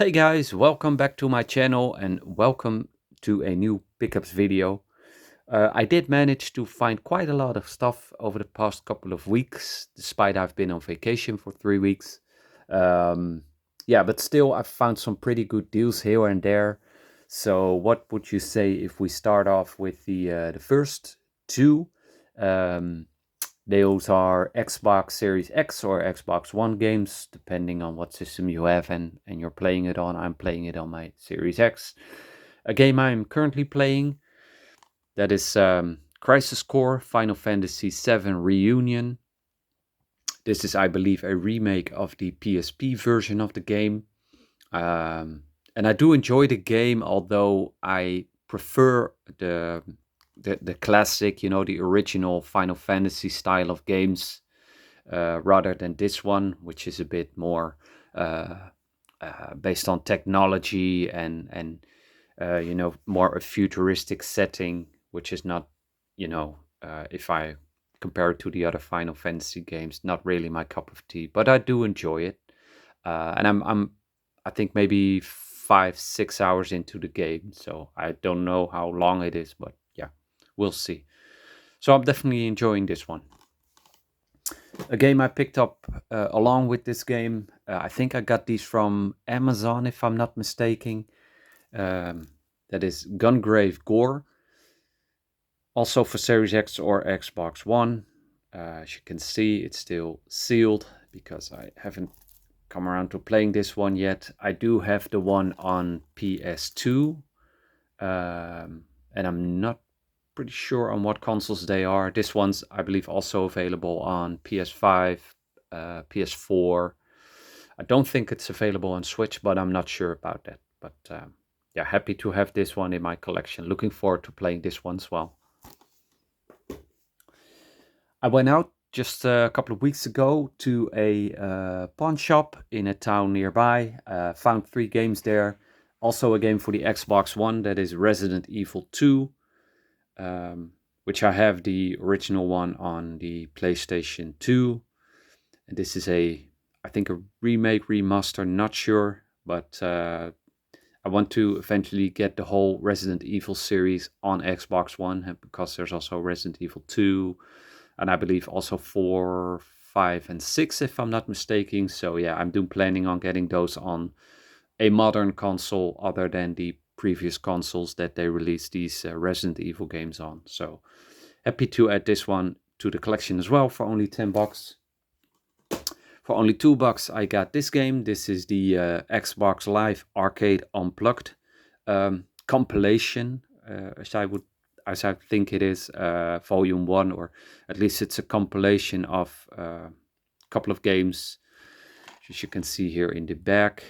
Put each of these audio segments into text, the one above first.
Hey guys, welcome back to my channel and welcome to a new pickups video. I did manage to find quite a lot of stuff over the past couple of weeks, despite I've been on vacation for 3 weeks. Um, yeah, but still I've found some pretty good deals here and there. So what would you say if we start off with the first two? Um, those are Xbox Series X or Xbox One games, depending on what system you have and you're playing it on. I'm playing it on my Series X. A game I'm currently playing that is Crisis Core Final Fantasy VII Reunion. This is, I believe, a remake of the PSP version of the game. And I do enjoy the game, although I prefer the classic, the original Final Fantasy style of games rather than this one, which is a bit more uh, based on technology and more a futuristic setting, which is not, if I compare it to the other Final Fantasy games, not really my cup of tea. But I do enjoy it, and I think maybe 5-6 hours into the game, so I don't know how long it is, but yeah, we'll see. So I'm definitely enjoying this one. A game I picked up along with this game. I think I got these from Amazon, if I'm not mistaken. Um, that is Gungrave Gore, also for Series X or Xbox One. As you can see, it's still sealed because I haven't come around to playing this one yet. I do have the one on PS2, and I'm not pretty sure on what consoles they are. This one's, I believe, also available on PS5, PS4. I don't think it's available on Switch, but I'm not sure about that. But yeah, happy to have this one in my collection. Looking forward to playing this one as well. I went out just a couple of weeks ago to a pawn shop in a town nearby. Found 3 games there. Also a game for the Xbox One, that is Resident Evil 2, which I have the original one on the PlayStation 2. And this is I think a remake, remaster, not sure. But I want to eventually get the whole Resident Evil series on Xbox One because there's also Resident Evil 2 and I believe also 4, 5, and 6, if I'm not mistaken. So yeah, I'm planning on getting those on a modern console other than the previous consoles that they released these Resident Evil games on. So happy to add this one to the collection as well for only $10. For only $2, I got this game. This is the Xbox Live Arcade Unplugged compilation, as I think it is, Volume 1, or at least it's a compilation of a couple of games, as you can see here in the back.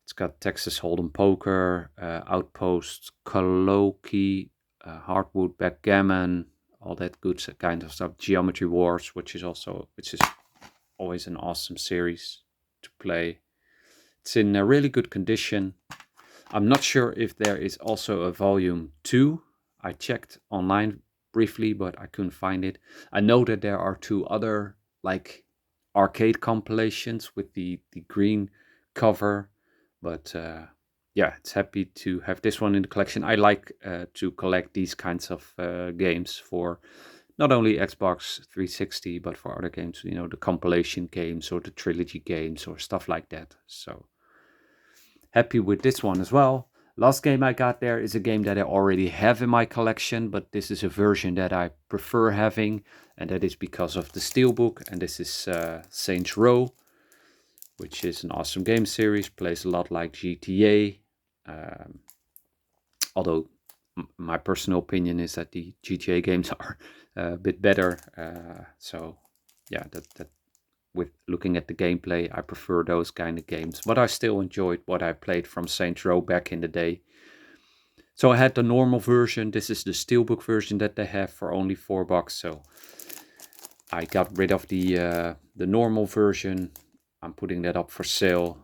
It's got Texas Hold'em Poker, Outpost, Coloki, Hardwood Backgammon, all that good kind of stuff. Geometry Wars, which is always an awesome series to play. It's in a really good condition. I'm not sure if there is also a volume 2. I checked online briefly, but I couldn't find it. I know that there are 2 other like arcade compilations with the green cover, but yeah, it's happy to have this one in the collection. I like to collect these kinds of games for not only Xbox 360, but for other games, the compilation games or the trilogy games or stuff like that. So happy with this one as well. Last game I got there is a game that I already have in my collection, but this is a version that I prefer having, and that is because of the Steelbook, and this is Saints Row, which is an awesome game series, plays a lot like GTA, although my personal opinion is that the GTA games are a bit better. So yeah, that with looking at the gameplay, I prefer those kind of games. But I still enjoyed what I played from Saints Row back in the day. So I had the normal version. This is the Steelbook version that they have for only $4. So I got rid of the normal version. I'm putting that up for sale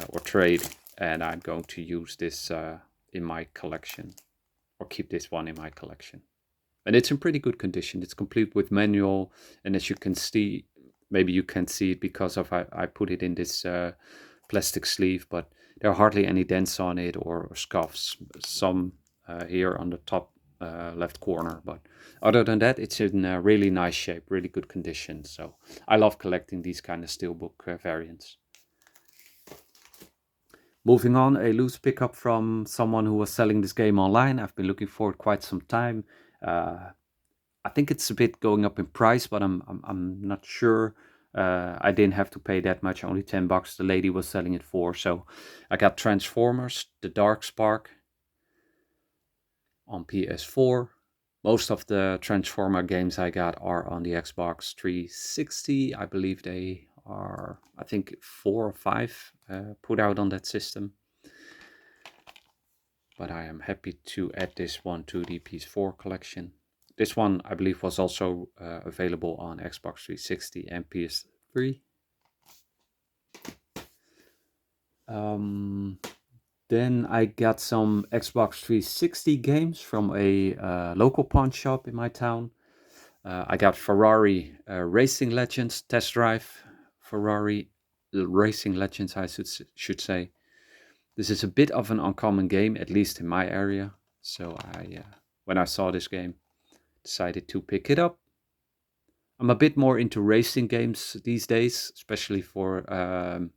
or trade, and I'm going to use this in my collection, or keep this one in my collection. And it's in pretty good condition. It's complete with manual, and as you can see, maybe you can't see it because of I put it in this plastic sleeve, but there are hardly any dents on it or scuffs. Some here on the top left corner, but other than that, it's in a really nice shape, really good condition. So I love collecting these kind of steelbook variants. Moving on, a loose pickup from someone who was selling this game online. I've been looking for it quite some time. I think it's a bit going up in price, but I'm not sure. I didn't have to pay that much, only $10 the lady was selling it for. So I got Transformers, The Dark Spark on PS4. Most of the Transformer games I got are on the Xbox 360. I believe they are, I think 4 or 5 put out on that system. But I am happy to add this one to the PS4 collection. This one, I believe, was also available on Xbox 360 and PS3. Then I got some Xbox 360 games from a local pawn shop in my town. I got Ferrari Racing Legends Test Drive. Ferrari Racing Legends, I should say. This is a bit of an uncommon game, at least in my area. So when I saw this game, decided to pick it up. I'm a bit more into racing games these days, especially for the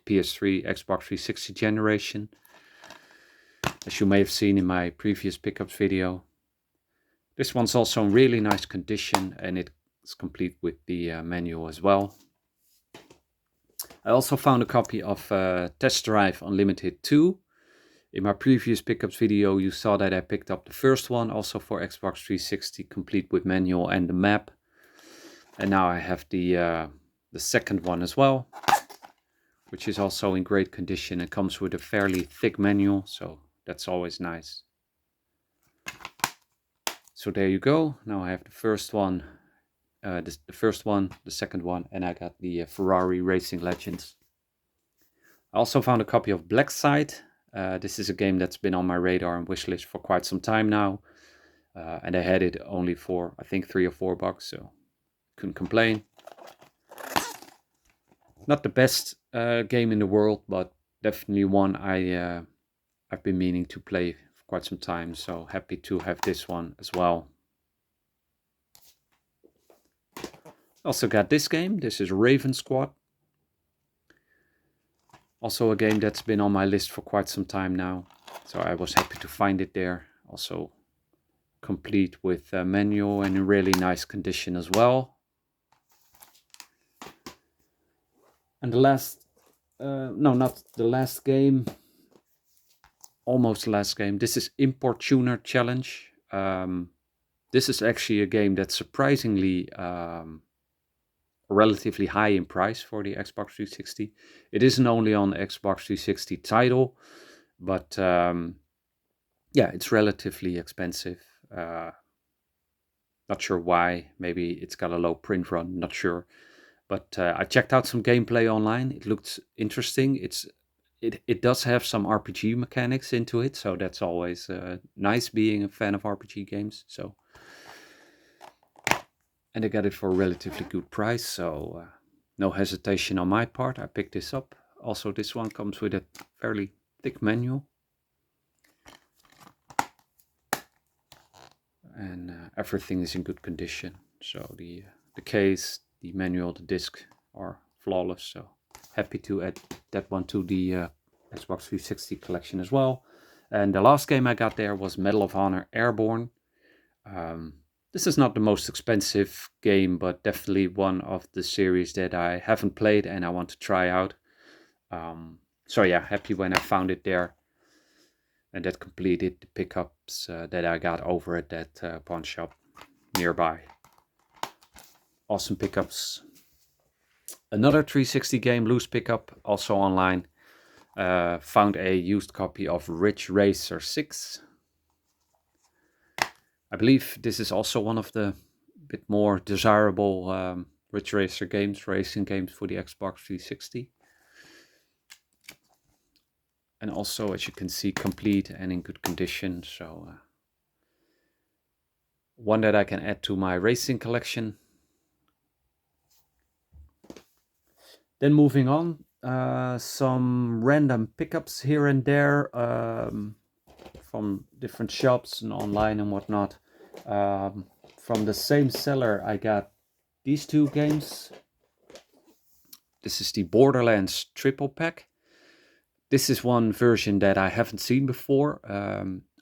PS3, Xbox 360 generation. As you may have seen in my previous pickups video. This one's also in really nice condition and it's complete with the manual as well. I also found a copy of Test Drive Unlimited 2. In my previous pickups video you saw that I picked up the first one, also for Xbox 360, complete with manual and the map. And now I have the second one as well, which is also in great condition and comes with a fairly thick manual, so that's always nice. So there you go. Now I have the first one, the second one, and I got the Ferrari Racing Legends. I also found a copy of Black Side. This is a game that's been on my radar and wishlist for quite some time now. And I had it only for, I think, $3 or $4, so couldn't complain. Not the best game in the world, but definitely one I've been meaning to play for quite some time, so happy to have this one as well. Also got this game. This is Raven Squad. Also a game that's been on my list for quite some time now, so I was happy to find it there. Also complete with manual and in really nice condition as well. And the last, no, not the last game, almost the last game. This is Importuner Challenge. This is actually a game that's surprisingly relatively high in price for the Xbox 360. It isn't only on the Xbox 360 title, but yeah, it's relatively expensive. Not sure why. Maybe it's got a low print run, not sure. But I checked out some gameplay online. It looked interesting. It does have some RPG mechanics into it, so that's always nice, being a fan of RPG games. So, and I got it for a relatively good price, so no hesitation on my part. I picked this up. Also, this one comes with a fairly thick manual. And everything is in good condition. So the case, the manual, the disc are flawless. So happy to add that one to the Xbox 360 collection as well. And the last game I got there was Medal of Honor Airborne. This is not the most expensive game, but definitely one of the series that I haven't played and I want to try out. So yeah, happy when I found it there. And that completed the pickups that I got over at that pawn shop nearby. Awesome pickups. Another 360 game loose pickup, also online. Found a used copy of Ridge Racer 6. I believe this is also one of the bit more desirable Ridge Racer games, racing games for the Xbox 360. And also, as you can see, complete and in good condition. So one that I can add to my racing collection. Then moving on, some random pickups here and there from different shops and online and whatnot. From the same seller, I got these two games. This is the Borderlands triple pack. This is one version that I haven't seen before.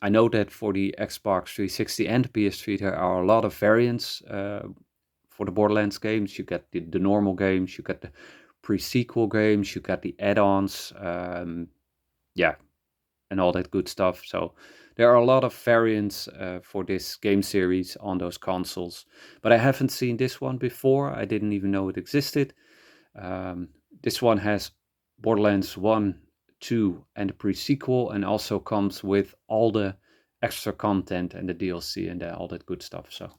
I know that for the Xbox 360 and PS3 there are a lot of variants for the Borderlands games. You get the normal games, you get the pre-sequel games, you got the add-ons, yeah, and all that good stuff. So there are a lot of variants for this game series on those consoles. But I haven't seen this one before. I didn't even know it existed. This one has Borderlands 1, 2 and the pre-sequel, and also comes with all the extra content and the DLC and all that good stuff. So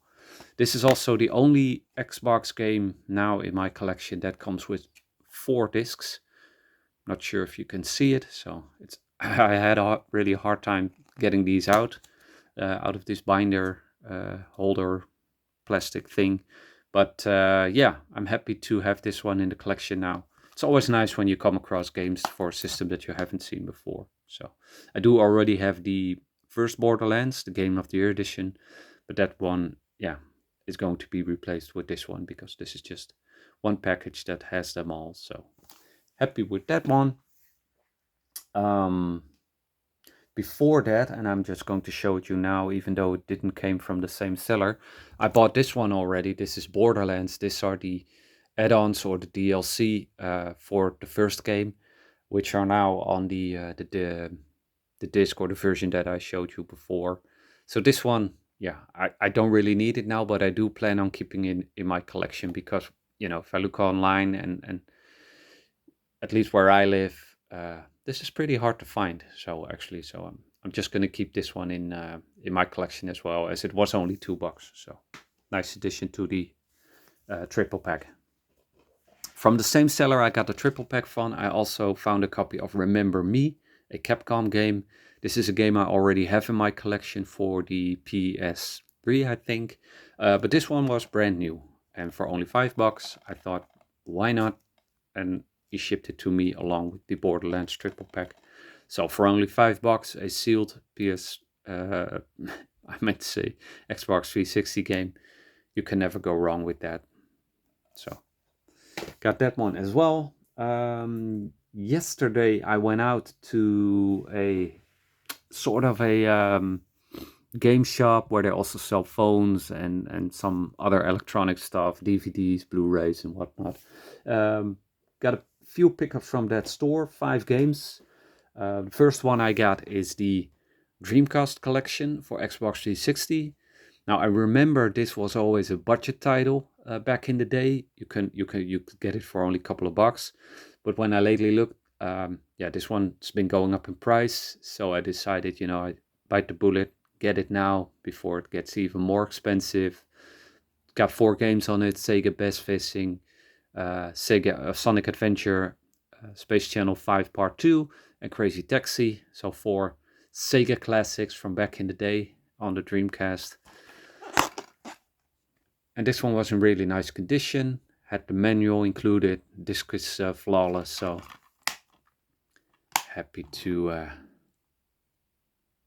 this is also the only Xbox game now in my collection that comes with 4 discs. Not sure if you can see it, so it's I had a really hard time getting these out of this binder holder plastic thing. But yeah, I'm happy to have this one in the collection now. It's always nice when you come across games for a system that you haven't seen before. So I do already have the first Borderlands, the Game of the Year edition, but that one, yeah, is going to be replaced with this one because this is just one package that has them all. So happy with that one. Before that, and I'm just going to show it you now, even though it didn't came from the same seller, I bought this one already. This is Borderlands. These are the add-ons or the DLC for the first game, which are now on the disc or the version that I showed you before. So this one, yeah, I don't really need it now, but I do plan on keeping it in my collection because, you know, if I look online and at least where I live, this is pretty hard to find. So actually, I'm just going to keep this one in my collection as well, as it was only $2. So nice addition to the triple pack. From the same seller I got the triple pack from, I also found a copy of Remember Me, a Capcom game. This is a game I already have in my collection for the PS3, I think. But this one was brand new. And for only $5, I thought, why not? And he shipped it to me along with the Borderlands triple pack. So for only $5, a sealed I meant to say Xbox 360 game. You can never go wrong with that. So got that one as well. Yesterday I went out to a sort of a game shop where they also sell phones and some other electronic stuff, DVDs, Blu-rays and whatnot. Got a few pickups from that store, 5 games. The first one I got is the Dreamcast collection for Xbox 360. Now I remember this was always a budget title back in the day. You could get it for only a couple of bucks, but when I lately looked, yeah, this one's been going up in price. So I decided, you know, I bite the bullet, get it now before it gets even more expensive. Got 4 games on it: Sega Bass Fishing, Sega Sonic Adventure, Space Channel 5 Part 2, and Crazy Taxi. So 4 Sega classics from back in the day on the Dreamcast. And this one was in really nice condition. Had the manual included. Disc is flawless, so happy to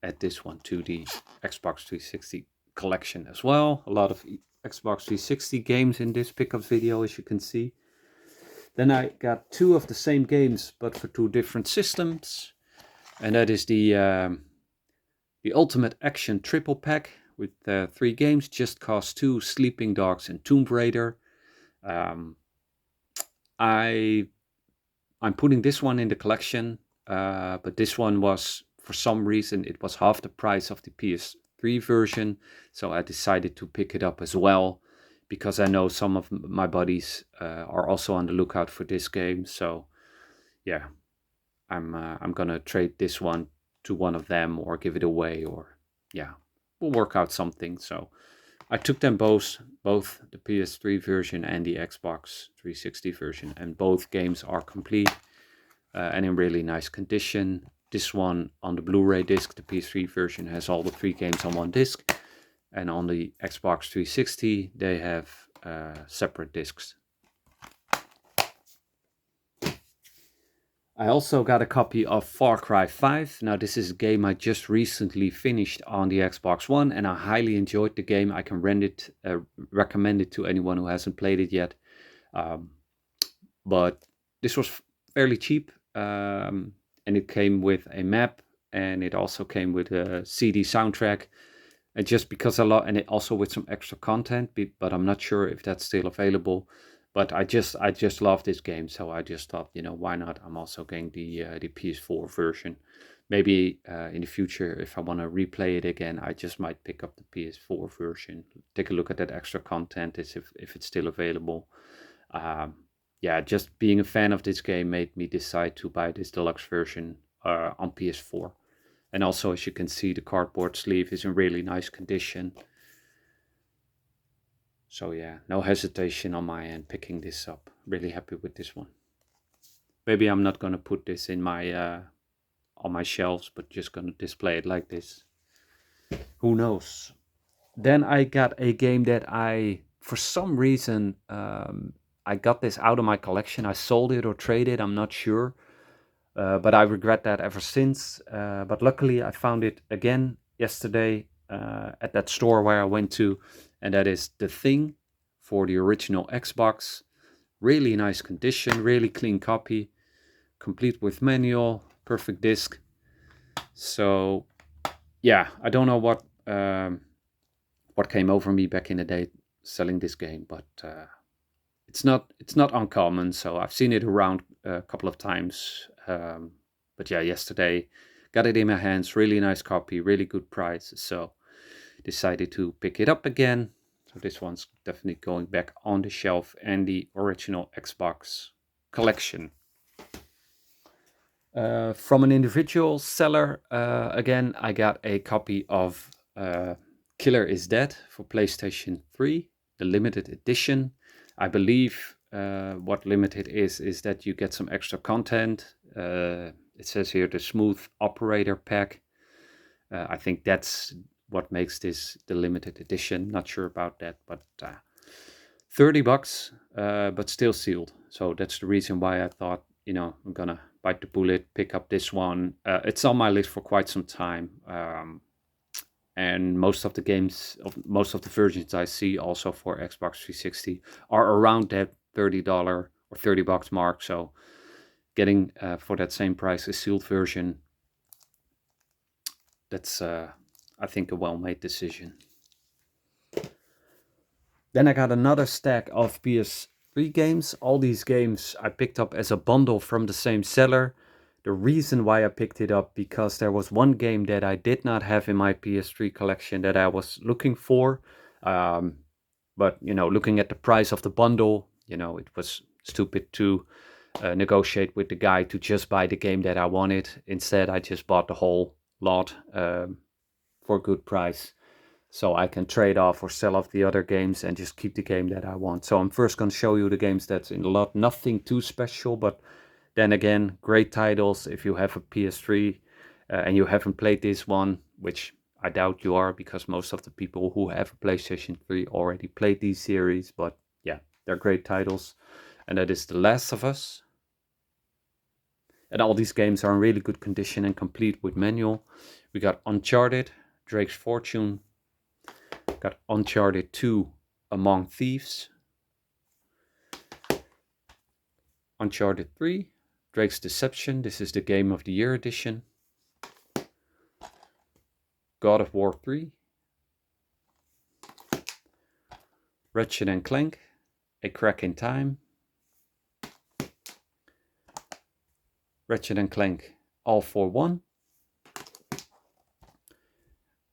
add this one to the Xbox 360 collection as well. A lot of Xbox 360 games in this pickup video, as you can see. Then I got 2 of the same games, but for 2 different systems. And that is the Ultimate Action Triple Pack with 3 games, Just Cause 2, Sleeping Dogs, and Tomb Raider. I'm putting this one in the collection, but this one was, for some reason, it was half the price of the PS3 version. So I decided to pick it up as well, because I know some of my buddies are also on the lookout for this game. So yeah, I'm gonna trade this one to one of them or give it away, or yeah, we'll work out something. So I took them both the PS3 version and the Xbox 360 version, and both games are complete and in really nice condition. This one on the Blu-ray disc, the PS3 version, has all the 3 games on one disc, and on the Xbox 360 they have separate discs. I also got a copy of Far Cry 5. Now, this is a game I just recently finished on the Xbox One, and I highly enjoyed the game. I can recommend it to anyone who hasn't played it yet. Um, but this was fairly cheap, and it came with a map, and it also came with a CD soundtrack. And just because and it also with some extra content, but I'm not sure if that's still available. But I just love this game, so I just thought, why not? I'm also getting the PS4 version. Maybe in the future, if I want to replay it again, I just might pick up the PS4 version. Take a look at that extra content, if it's still available. Um, yeah, just being a fan of this game made me decide to buy this deluxe version on PS4. And also, as you can see, the cardboard sleeve is in really nice condition. So yeah, no hesitation on my end picking this up. Really happy with this one. Maybe I'm not gonna put this in my on my shelves, but just gonna display it like this. Who knows? Then I got a game that for some reason, I got this out of my collection. I sold it or traded, I'm not sure. But I regret that ever since. But luckily, I found it again yesterday at that store where I went to, and that is The Thing for the original Xbox. Really nice condition, really clean copy, complete with manual, perfect disc. So yeah, I don't know what came over me back in the day selling this game, but it's not uncommon. So I've seen it around a couple of times. But yeah, yesterday got it in my hands. Really nice copy, really good price. So decided to pick it up again. So this one's definitely going back on the shelf and the original Xbox collection. From an individual seller, again, I got a copy of Killer is Dead for PlayStation 3, the limited edition. I believe what limited is that you get some extra content. It says here the Smooth Operator Pack. I think that's what makes this the limited edition. Not sure about that, but $30, but still sealed. So that's the reason why I thought, I'm gonna bite the bullet, pick up this one. It's on my list for quite some time. And most of the versions I see also for Xbox 360 are around that $30 or $30 mark. So getting for that same price a sealed version, that's I think a well-made decision. Then I got another stack of PS3 games. All these games I picked up as a bundle from the same seller. The reason why I picked it up, because there was one game that I did not have in my PS3 collection that I was looking for. But, looking at the price of the bundle, it was stupid to negotiate with the guy to just buy the game that I wanted. Instead, I just bought the whole lot for a good price. So I can trade off or sell off the other games and just keep the game that I want. So I'm first going to show you the games that's in the lot. Nothing too special, but then again, great titles. If you have a PS3 and you haven't played this one, which I doubt you are, because most of the people who have a PlayStation 3 already played these series. But yeah, they're great titles. And that is The Last of Us. And all these games are in really good condition and complete with manual. We got Uncharted, Drake's Fortune. Got Uncharted 2, Among Thieves. Uncharted 3, Drake's Deception. This is the Game of the Year edition. God of War 3. Ratchet and Clank, A Crack in Time. Ratchet and Clank, All for One.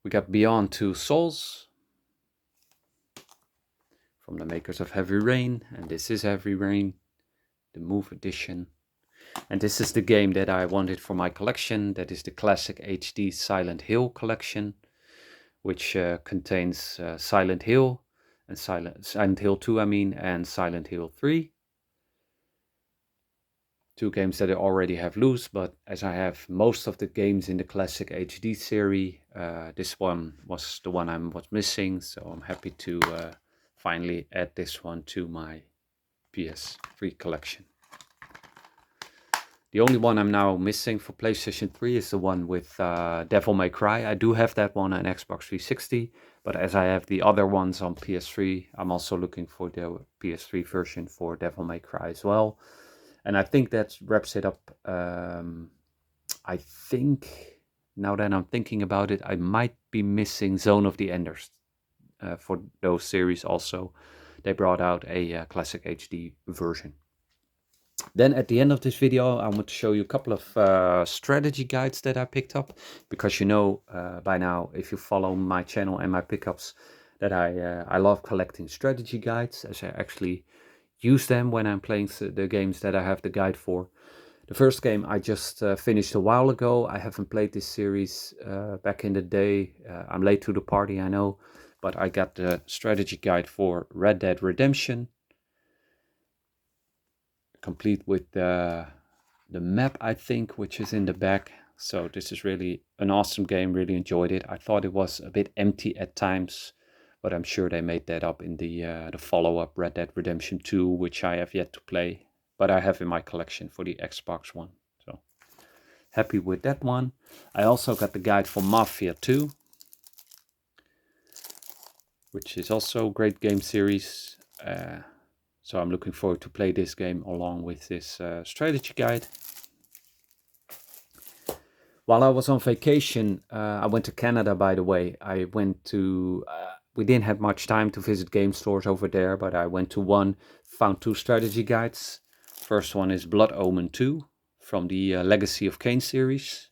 We got Beyond Two Souls, from the makers of Heavy Rain, and this is Heavy Rain, the Move edition. And this is the game that I wanted for my collection. That is the classic HD Silent Hill collection, which contains Silent Hill and Silent Hill 2, and Silent Hill 3. Two games that I already have loose, but as I have most of the games in the classic HD series, this one was the one I was missing, so I'm happy to finally add this one to my PS3 collection. The only one I'm now missing for PlayStation 3 is the one with Devil May Cry. I do have that one on Xbox 360, but as I have the other ones on PS3, I'm also looking for the PS3 version for Devil May Cry as well. And I think that wraps it up. I think, now that I'm thinking about it, I might be missing Zone of the Enders for those series also. They brought out a classic HD version. Then at the end of this video, I want to show you a couple of strategy guides that I picked up, because you know by now, if you follow my channel and my pickups, that I love collecting strategy guides, as I actually use them when I'm playing the games that I have the guide for. The first game I just finished a while ago. I haven't played this series back in the day. I'm late to the party, I know, but I got the strategy guide for Red Dead Redemption, complete with the map, I think, which is in the back. So this is really an awesome game. Really enjoyed it. I thought it was a bit empty at times, but I'm sure they made that up in the follow-up Red Dead Redemption 2, which I have yet to play, but I have in my collection for the Xbox One. So happy with that one. I also got the guide for Mafia 2, which is also a great game series. So I'm looking forward to play this game along with this strategy guide. While I was on vacation, I went to Canada, by the way. I went to, we didn't have much time to visit game stores over there, but I went to one, found two strategy guides. First one is Blood Omen 2 from the Legacy of Kain series,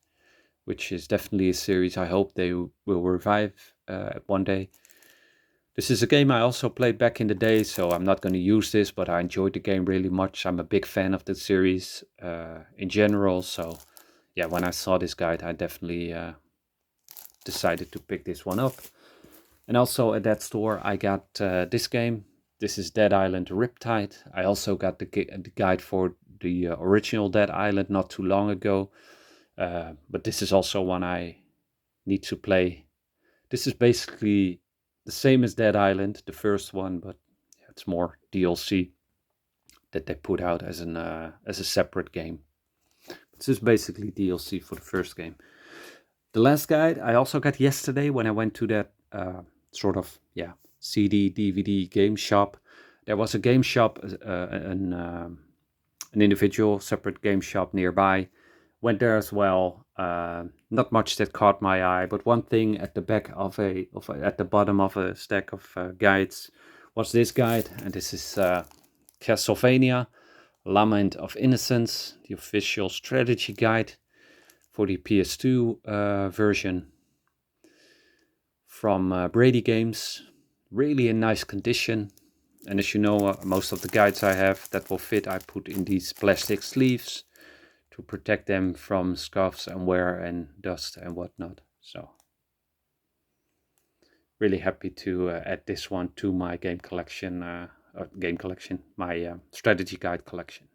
which is definitely a series I hope they will revive one day. This is a game I also played back in the day, so I'm not going to use this, but I enjoyed the game really much. I'm a big fan of the series in general, so yeah, when I saw this guide, I definitely decided to pick this one up. And also at that store, I got this game. This is Dead Island Riptide. I also got the guide for the original Dead Island not too long ago, but this is also one I need to play. This is basically the same as Dead Island, the first one, but it's more DLC that they put out as a separate game. This is basically DLC for the first game. The last guide I also got yesterday when I went to that sort of CD DVD game shop. There was a game shop, an individual separate game shop nearby. Went there as well. Not much that caught my eye, but one thing at the back at the bottom of a stack of guides was this guide, and this is Castlevania Lament of Innocence, the official strategy guide for the PS2 version from Brady Games. Really in nice condition. And as you know, most of the guides I have that will fit, I put in these plastic sleeves to protect them from scuffs and wear and dust and whatnot. So really happy to add this one to my game collection, my strategy guide collection.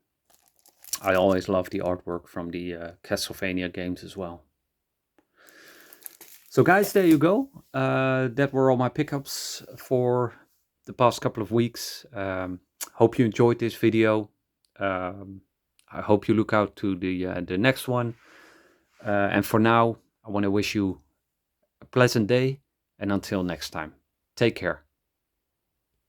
I always love the artwork from the Castlevania games as well. So guys, there you go. That were all my pickups for the past couple of weeks. Hope you enjoyed this video. I hope you look out to the next one. And for now, I want to wish you a pleasant day, and until next time, take care.